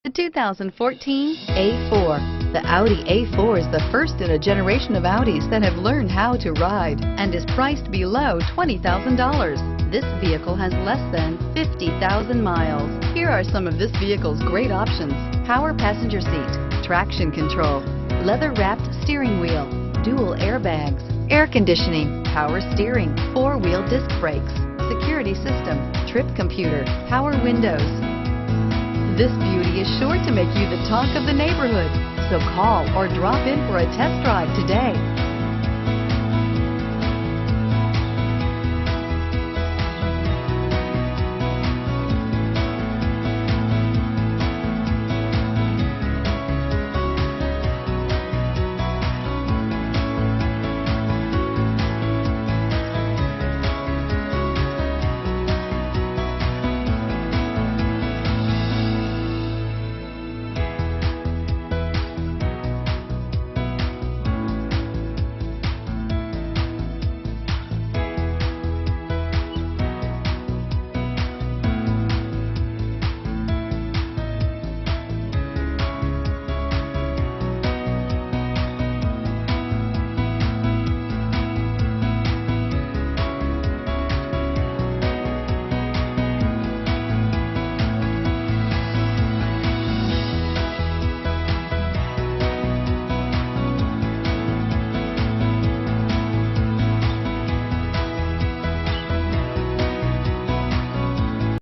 The 2014 A4. The Audi A4 is the first in a generation of Audis that have learned how to ride and is priced below $20,000. This vehicle has less than 50,000 miles. Here are some of this vehicle's great options: power passenger seat, traction control, leather-wrapped steering wheel, dual airbags, air conditioning, power steering, four-wheel disc brakes, security system, trip computer, power windows. This beauty is sure to make you the talk of the neighborhood, so call or drop in for a test drive today.